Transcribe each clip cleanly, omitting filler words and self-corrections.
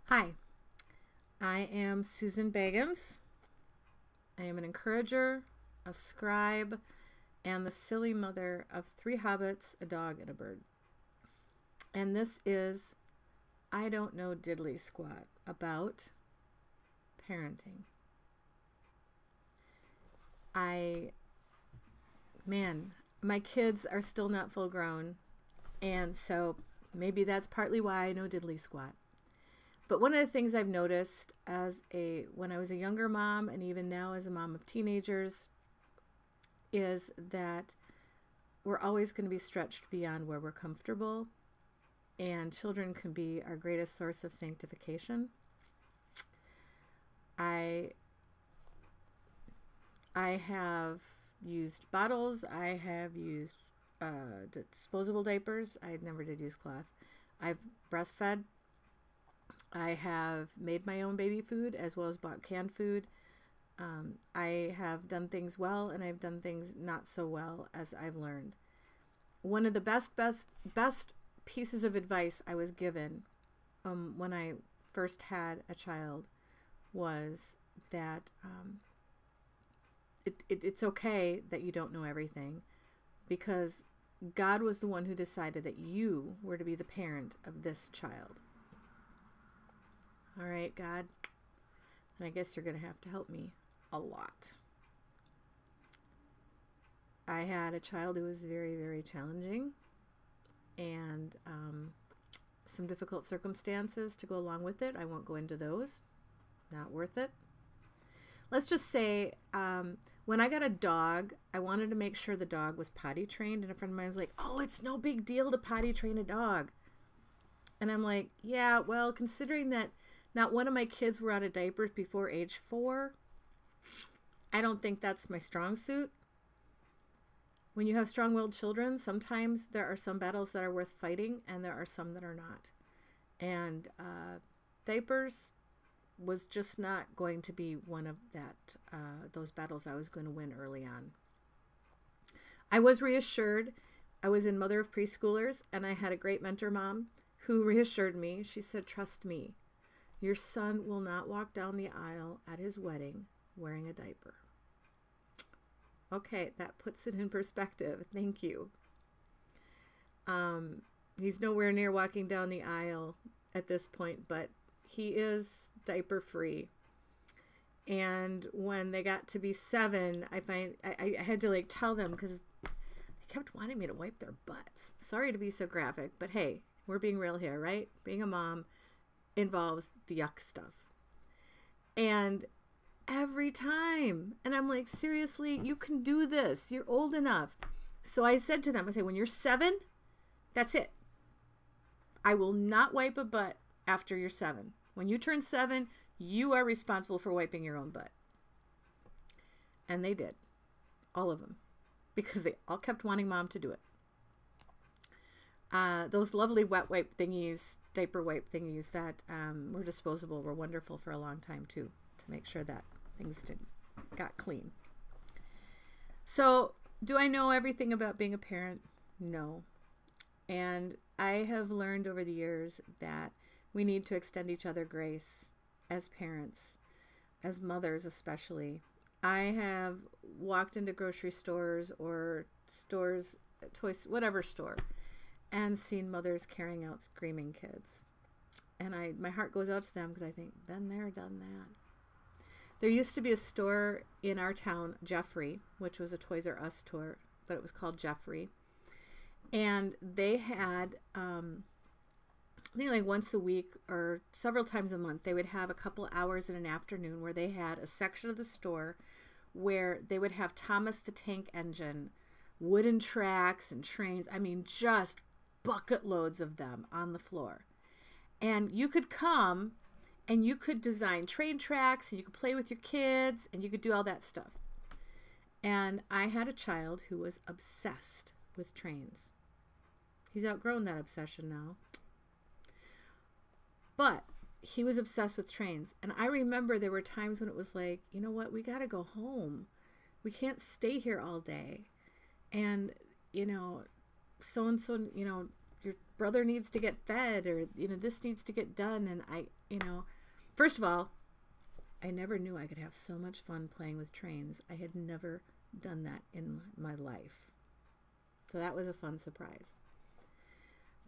Hi, I am Susan Bagans. I am an encourager, a scribe, and the silly mother of three hobbits, a dog, and a bird. And this is I Don't Know Diddly Squat about parenting. Man, my kids are still not full grown, and so maybe that's partly why I know diddly squat. But one of the things I've noticed when I was a younger mom and even now as a mom of teenagers is that we're always going to be stretched beyond where we're comfortable, and children can be our greatest source of sanctification. I have used bottles. I have used disposable diapers. I never did use cloth. I've breastfed. I have made my own baby food as well as bought canned food. I have done things well, and I've done things not so well as I've learned. One of the best pieces of advice I was given when I first had a child was that it's okay that you don't know everything, because God was the one who decided that you were to be the parent of this child. All right, God, and I guess you're going to have to help me a lot. I had a child who was very, very challenging, and some difficult circumstances to go along with it. I won't go into those. Not worth it. Let's just say when I got a dog, I wanted to make sure the dog was potty trained, and a friend of mine was like, "Oh, it's no big deal to potty train a dog." And I'm like, yeah, well, considering that not one of my kids were out of diapers before age 4, I don't think that's my strong suit. When you have strong-willed children, sometimes there are some battles that are worth fighting, and there are some that are not. And diapers was just not going to be one of those battles I was going to win early on. I was reassured. I was in Mother of Preschoolers, and I had a great mentor mom who reassured me. She said, "Trust me, your son will not walk down the aisle at his wedding wearing a diaper." Okay, that puts it in perspective. Thank you. He's nowhere near walking down the aisle at this point, but he is diaper free. And when they got to be 7, I had to tell them, because they kept wanting me to wipe their butts. Sorry to be so graphic, but hey, we're being real here, right? Being a mom involves the yuck stuff. And every time, and I'm like, seriously, you can do this. You're old enough. So I said to them, I say, when you're 7, that's it. I will not wipe a butt after you're 7. When you turn 7, you are responsible for wiping your own butt. And they did. All of them. Because they all kept wanting mom to do it. Those lovely wet wipe thingies, diaper wipe thingies that were disposable were wonderful for a long time too, to make sure that things got clean. So, do I know everything about being a parent? No. And I have learned over the years that we need to extend each other grace as parents, as mothers especially. I have walked into grocery stores or stores, toys, whatever store, and seen mothers carrying out screaming kids. And my heart goes out to them, because I think, been there, done that. There used to be a store in our town, Jeffrey, which was a Toys R Us store, but it was called Jeffrey. And they had, I think once a week or several times a month, they would have a couple hours in an afternoon where they had a section of the store where they would have Thomas the Tank Engine, wooden tracks and trains. I mean, just bucket loads of them on the floor. And you could come and you could design train tracks, and you could play with your kids, and you could do all that stuff. And I had a child who was obsessed with trains. He's outgrown that obsession now. But he was obsessed with trains. And I remember there were times when it was like, you know what, we got to go home. We can't stay here all day. And, so-and-so, your brother needs to get fed, or, this needs to get done. And first of all, I never knew I could have so much fun playing with trains. I had never done that in my life. So that was a fun surprise.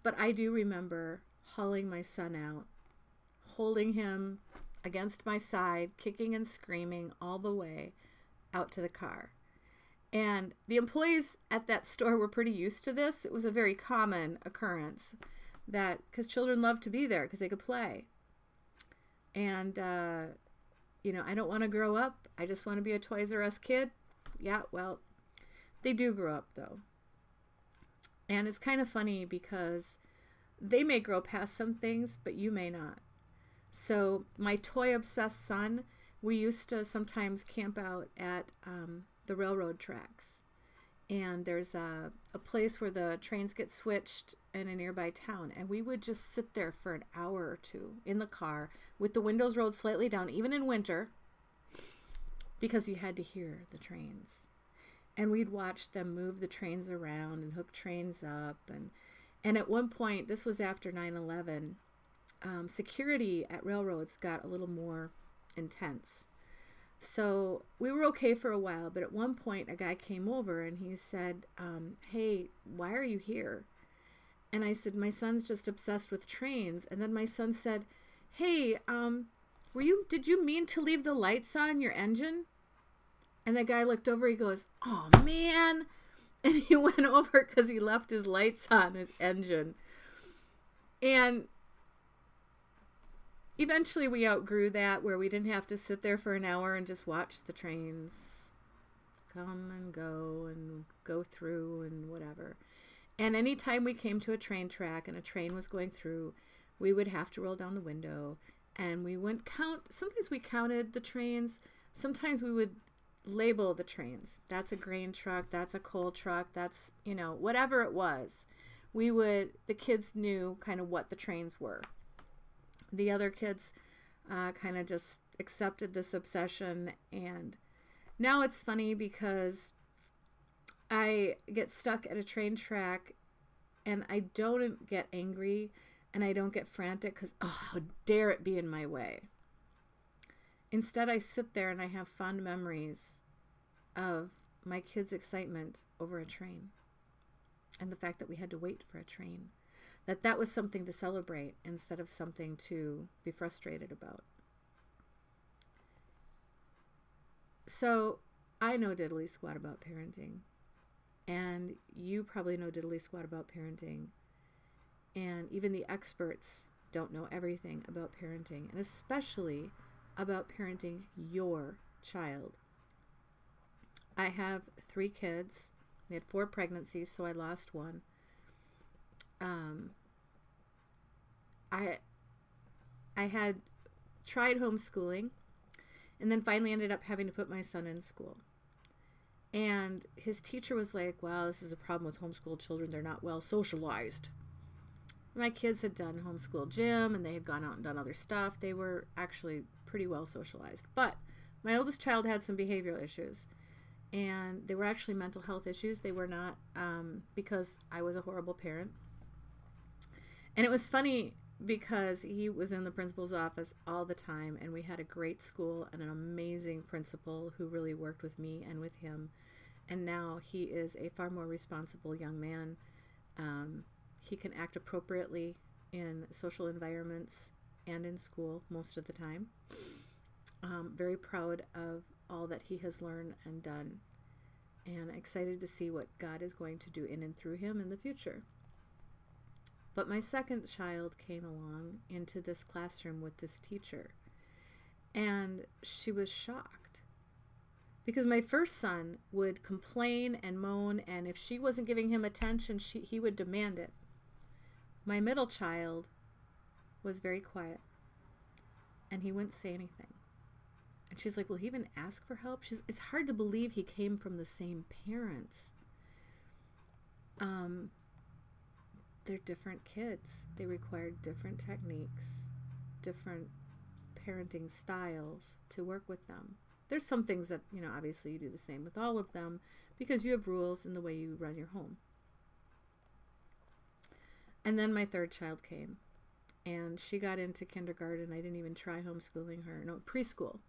But I do remember hauling my son out, holding him against my side, kicking and screaming all the way out to the car. And the employees at that store were pretty used to this. It was a very common occurrence, that because children love to be there because they could play. And, I don't want to grow up. I just want to be a Toys R Us kid. Yeah, well, they do grow up, though. And it's kind of funny because they may grow past some things, but you may not. So my toy-obsessed son, we used to sometimes camp out at the railroad tracks. And there's a place where the trains get switched in a nearby town. And we would just sit there for an hour or two in the car with the windows rolled slightly down, even in winter, because you had to hear the trains. And we'd watch them move the trains around and hook trains up. And at one point, this was after 9/11, security at railroads got a little more intense. So we were okay for a while, but at one point a guy came over and he said, hey, why are you here? And I said, my son's just obsessed with trains. And then my son said, hey, did you mean to leave the lights on your engine? And the guy looked over, he goes, oh man. And he went over because he left his lights on his engine. And eventually we outgrew that, where we didn't have to sit there for an hour and just watch the trains come and go through and whatever. And anytime we came to a train track and a train was going through, we would have to roll down the window and we would count. Sometimes we counted the trains. Sometimes we would label the trains. That's a grain truck. That's a coal truck. That's, whatever it was. The kids knew kind of what the trains were. The other kids kind of just accepted this obsession. And now it's funny because I get stuck at a train track and I don't get angry and I don't get frantic because, how dare it be in my way. Instead, I sit there and I have fond memories of my kids' excitement over a train and the fact that we had to wait for a train. That was something to celebrate instead of something to be frustrated about. So I know diddly squat about parenting, and you probably know diddly squat about parenting, and even the experts don't know everything about parenting, and especially about parenting your child. I have 3 kids. We had 4 pregnancies, so I lost one. I had tried homeschooling and then finally ended up having to put my son in school. And his teacher was like, well, this is a problem with homeschooled children. They're not well socialized. My kids had done homeschool gym and they had gone out and done other stuff. They were actually pretty well socialized. But my oldest child had some behavioral issues. And they were actually mental health issues. They were not because I was a horrible parent. And it was funny because he was in the principal's office all the time, and we had a great school and an amazing principal who really worked with me and with him. And now he is a far more responsible young man. He can act appropriately in social environments and in school most of the time. Very proud of all that he has learned and done, and excited to see what God is going to do in and through him in the future. But my second child came along into this classroom with this teacher, and she was shocked because my first son would complain and moan, and if she wasn't giving him attention, he would demand it. My middle child was very quiet, and he wouldn't say anything. And she's like, will he even ask for help? It's hard to believe he came from the same parents. They're different kids. They require different techniques, different parenting styles to work with them. There's some things that, obviously you do the same with all of them because you have rules in the way you run your home. And then my third child came, and she got into kindergarten. I didn't even try homeschooling her. No, preschool.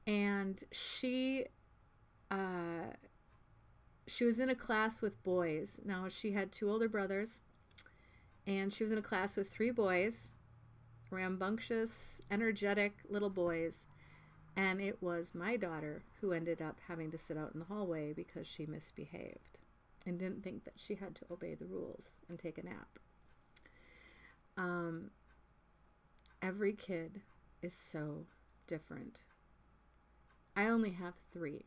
And she was in a class with boys. Now, she had 2 older brothers, and she was in a class with 3 boys, rambunctious, energetic little boys. And it was my daughter who ended up having to sit out in the hallway because she misbehaved and didn't think that she had to obey the rules and take a nap. Every kid is so different. I only have 3.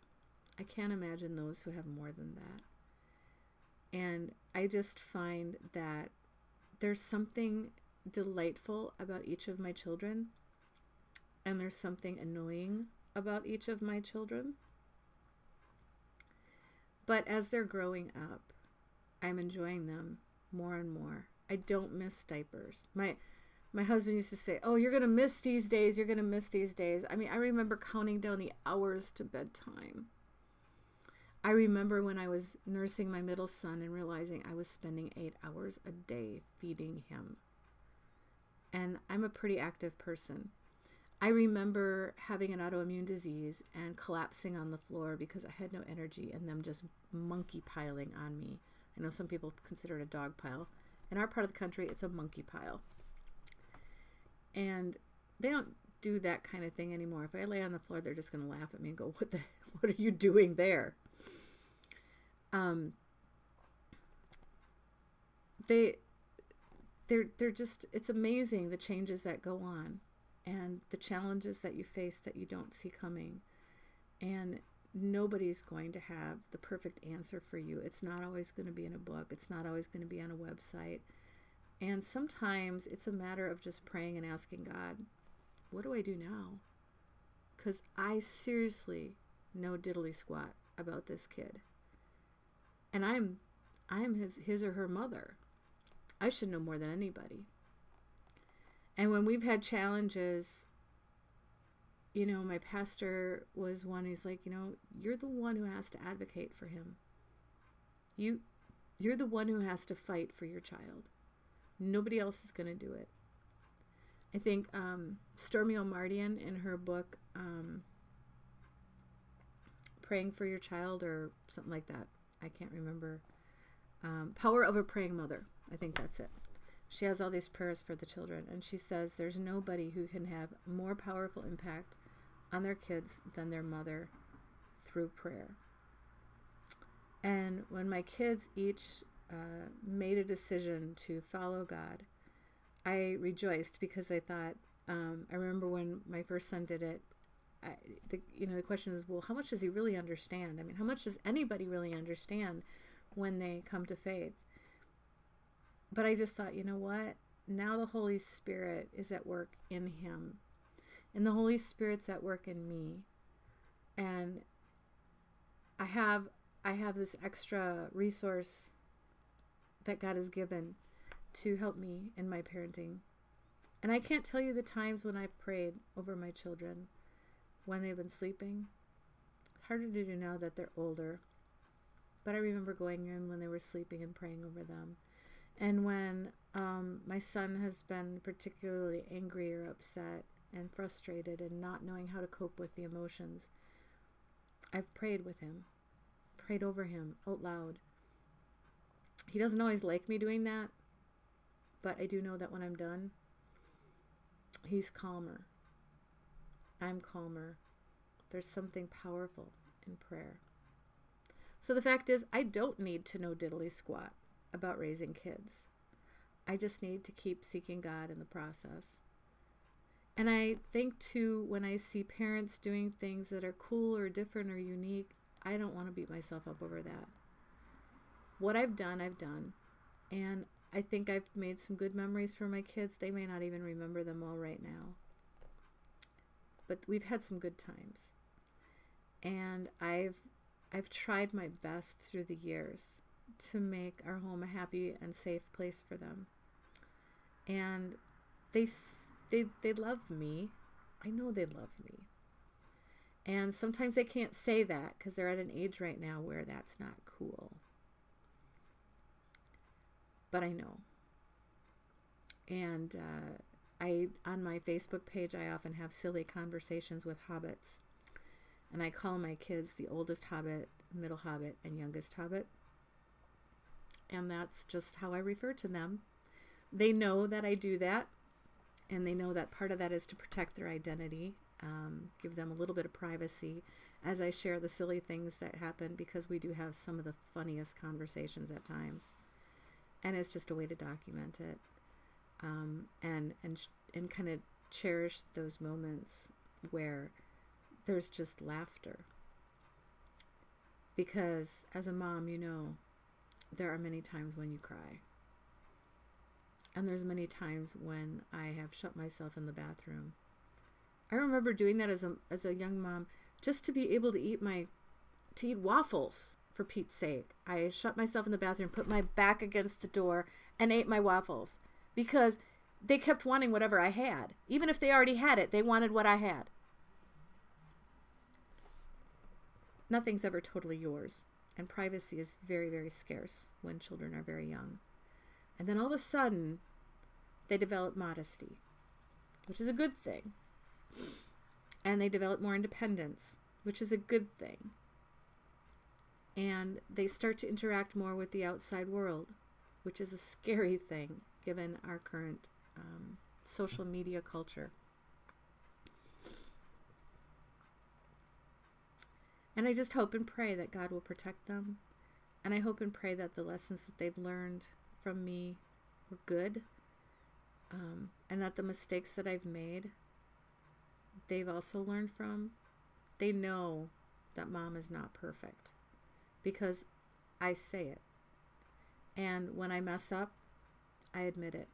I can't imagine those who have more than that. And I just find that there's something delightful about each of my children, and there's something annoying about each of my children. But as they're growing up, I'm enjoying them more and more. I don't miss diapers. My husband used to say, "Oh, you're going to miss these days. You're going to miss these days." I mean, I remember counting down the hours to bedtime. I remember when I was nursing my middle son and realizing I was spending 8 hours a day feeding him. And I'm a pretty active person. I remember having an autoimmune disease and collapsing on the floor because I had no energy, and them just monkey piling on me. I know some people consider it a dog pile. In our part of the country, it's a monkey pile. And they don't do that kind of thing anymore. If I lay on the floor, they're just going to laugh at me and go, what are you doing there? They're just, it's amazing the changes that go on and the challenges that you face that you don't see coming. And nobody's going to have the perfect answer for you. It's not always going to be in a book. It's not always going to be on a website. And sometimes it's a matter of just praying and asking God, what do I do now? Because I seriously know diddly squat about this kid. And I'm his or her mother. I should know more than anybody. And when we've had challenges, you know, my pastor was one, he's like, you know, you're the one who has to advocate for him. You're the one who has to fight for your child. Nobody else is going to do it. I think Stormy O'Mardian in her book, Praying for Your Child or something like that, I can't remember, Power of a Praying Mother, I think that's it. She has all these prayers for the children, and she says there's nobody who can have more powerful impact on their kids than their mother through prayer. And when my kids each made a decision to follow God, I rejoiced because I thought, I remember when my first son did it, the question is, well, how much does he really understand? I mean, how much does anybody really understand when they come to faith? But I just thought, you know what? Now the Holy Spirit is at work in him. And the Holy Spirit's at work in me. And I have this extra resource that God has given to help me in my parenting. And I can't tell you the times when I've prayed over my children when they've been sleeping. It's harder to do now that they're older. But I remember going in when they were sleeping and praying over them. And when my son has been particularly angry or upset and frustrated and not knowing how to cope with the emotions, I've prayed with him, prayed over him out loud. He doesn't always like me doing that, but I do know that when I'm done, he's calmer. I'm calmer. There's something powerful in prayer. So the fact is, I don't need to know diddly squat about raising kids. I just need to keep seeking God in the process. And I think too, when I see parents doing things that are cool or different or unique, I don't want to beat myself up over that. What I've done, I've done. And I think I've made some good memories for my kids. They may not even remember them all right now. But we've had some good times. And I've tried my best through the years to make our home a happy and safe place for them. And they love me. I know they love me. And sometimes they can't say that because they're at an age right now where that's not cool. but I know. And on my Facebook page, I often have silly conversations with hobbits. And I call my kids the oldest hobbit, middle hobbit, and youngest hobbit. And that's just how I refer to them. They know that I do that. And they know that part of that is to protect their identity, give them a little bit of privacy as I share the silly things that happen, because we do have some of the funniest conversations at times. And it's just a way to document it, and kind of cherish those moments where there's just laughter. Because as a mom, you know, there are many times when you cry. And there's many times when I have shut myself in the bathroom. I remember doing that as a young mom, just to be able to eat waffles, for Pete's sake. I shut myself in the bathroom, put my back against the door, and ate my waffles, because they kept wanting whatever I had. Even if they already had it, they wanted what I had. Nothing's ever totally yours, and privacy is very, very scarce when children are very young. And then all of a sudden, they develop modesty, which is a good thing. And they develop more independence, which is a good thing. And they start to interact more with the outside world, which is a scary thing given our current social media culture. And I just hope and pray that God will protect them. And I hope and pray that the lessons that they've learned from me were good. And that the mistakes that I've made, they've also learned from. They know that mom is not perfect, because I say it. And when I mess up, I admit it.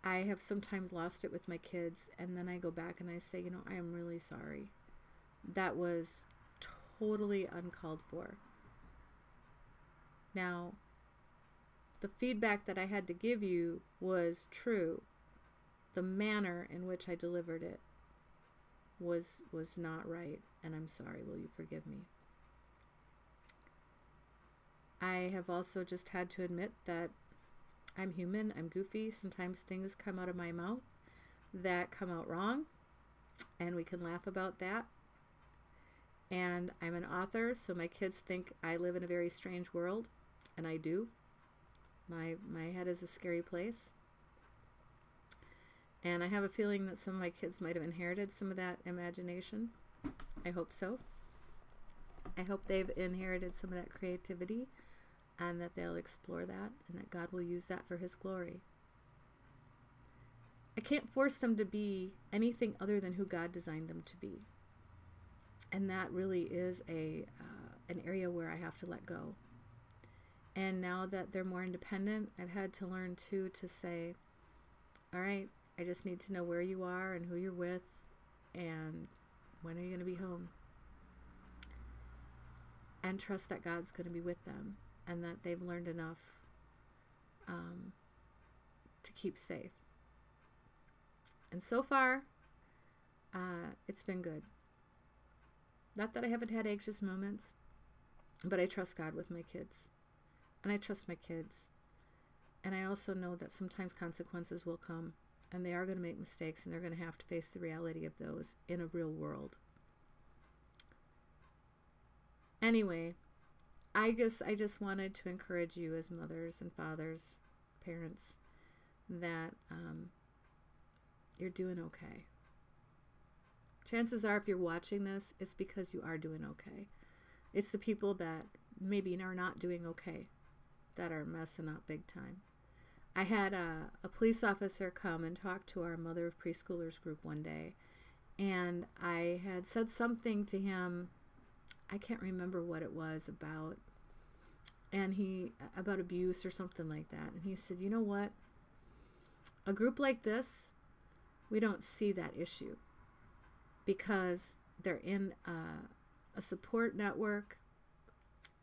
I have sometimes lost it with my kids, and then I go back and I say, you know, I am really sorry. That was totally uncalled for. Now, the feedback that I had to give you was true. The manner in which I delivered it was not right, and I'm sorry. Will you forgive me? I have also just had to admit that I'm human, I'm goofy. Sometimes things come out of my mouth that come out wrong, and we can laugh about that. And I'm an author, so my kids think I live in a very strange world, and I do. My head is a scary place. And I have a feeling that some of my kids might have inherited some of that imagination. I hope so. I hope they've inherited some of that creativity, and that they'll explore that, and that God will use that for His glory. I can't force them to be anything other than who God designed them to be. And that really is an area where I have to let go. And now that they're more independent, I've had to learn too to say, all right, I just need to know where you are and who you're with, and when are you going to be home? And trust that God's going to be with them, and that they've learned enough to keep safe. And so far, it's been good. Not that I haven't had anxious moments, but I trust God with my kids. And I trust my kids. And I also know that sometimes consequences will come, and they are going to make mistakes, and they're going to have to face the reality of those in a real world. Anyway, I just wanted to encourage you as mothers and fathers, parents, that you're doing okay. Chances are, if you're watching this, it's because you are doing okay. It's the people that maybe are not doing okay that are messing up big time. I had a police officer come and talk to our Mother of Preschoolers group one day, and I had said something to him. I can't remember what it was about, and about abuse or something like that. And he said, you know what? A group like this, we don't see that issue, because they're in a support network,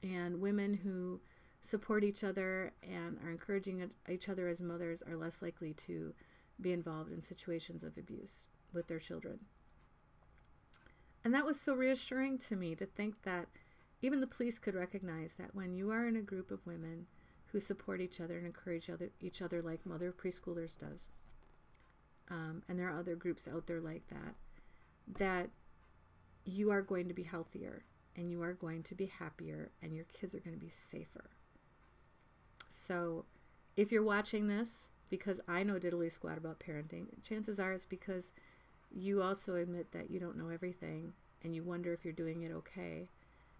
and women who support each other and are encouraging each other as mothers are less likely to be involved in situations of abuse with their children. And that was so reassuring to me, to think that even the police could recognize that when you are in a group of women who support each other and encourage each other like Mother of Preschoolers does. And there are other groups out there like that you are going to be healthier and you are going to be happier and your kids are going to be safer. So if you're watching this, because I know diddly squat about parenting, chances are it's because you also admit that you don't know everything and you wonder if you're doing it okay.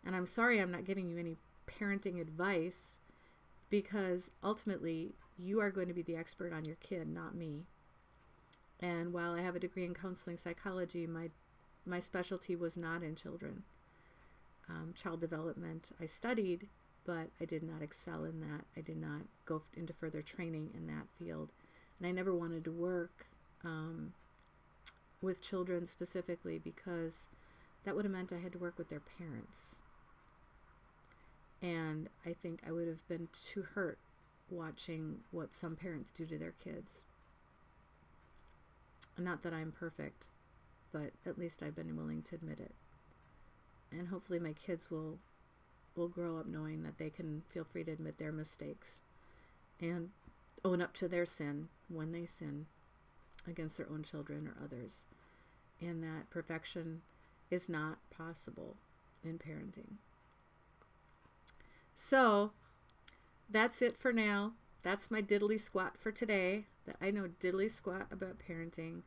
And I'm sorry I'm not giving you any parenting advice, because ultimately you are going to be the expert on your kid, not me. And while I have a degree in counseling psychology, my specialty was not in children. Child development I studied, but I did not excel in that. I did not go into further training in that field. And I never wanted to work with children specifically, because that would have meant I had to work with their parents. And I think I would have been too hurt watching what some parents do to their kids. Not that I'm perfect, but at least I've been willing to admit it. And hopefully my kids will grow up knowing that they can feel free to admit their mistakes and own up to their sin when they sin against their own children or others. And that perfection is not possible in parenting. So that's it for now. That's my diddly squat for today. That I know diddly squat about parenting.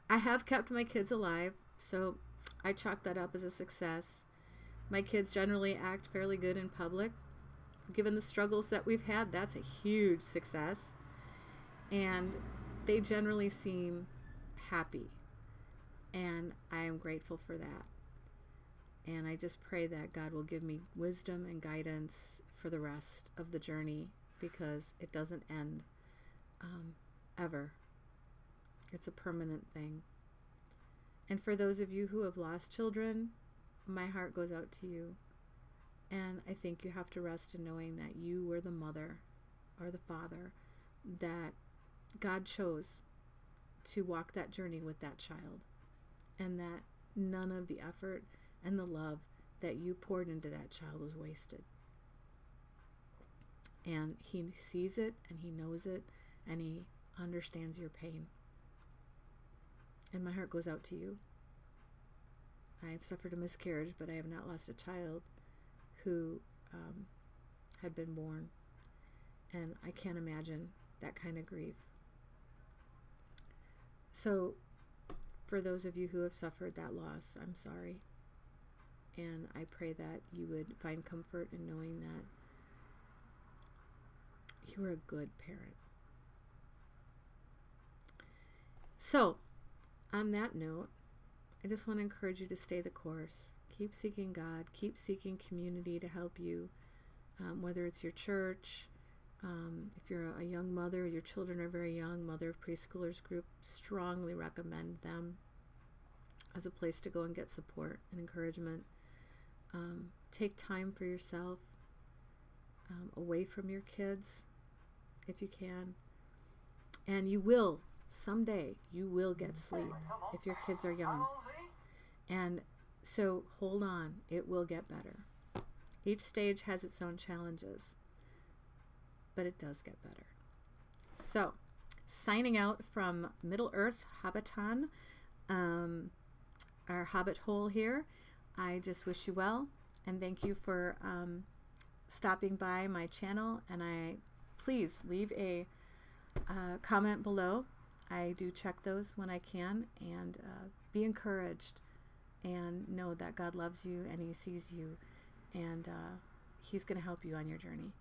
I have kept my kids alive, so I chalk that up as a success. My kids generally act fairly good in public. Given the struggles that we've had, that's a huge success. And they generally seem happy. And I am grateful for that. And I just pray that God will give me wisdom and guidance for the rest of the journey, because it doesn't end ever. It's a permanent thing. And for those of you who have lost children, my heart goes out to you. And I think you have to rest in knowing that you were the mother or the father that God chose to walk that journey with that child, and that none of the effort and the love that you poured into that child was wasted. And he sees it, and he knows it, and he understands your pain. And my heart goes out to you. I have suffered a miscarriage, but I have not lost a child who had been born. And I can't imagine that kind of grief. So for those of you who have suffered that loss, I'm sorry. And I pray that you would find comfort in knowing that you were a good parent. So, on that note, I just want to encourage you to stay the course. Keep seeking God. Keep seeking community to help you, whether it's your church, if you're a young mother, your children are very young, Mother of Preschoolers group, strongly recommend them as a place to go and get support and encouragement. Take time for yourself, away from your kids, if you can. And you will, someday, you will get sleep if your kids are young. And so hold on, it will get better. Each stage has its own challenges, but it does get better. So, signing out from Middle Earth Hobbiton, our hobbit hole here. I just wish you well, and thank you for stopping by my channel. And please leave a comment below. I do check those when I can, and be encouraged, and know that God loves you and he sees you, and he's going to help you on your journey.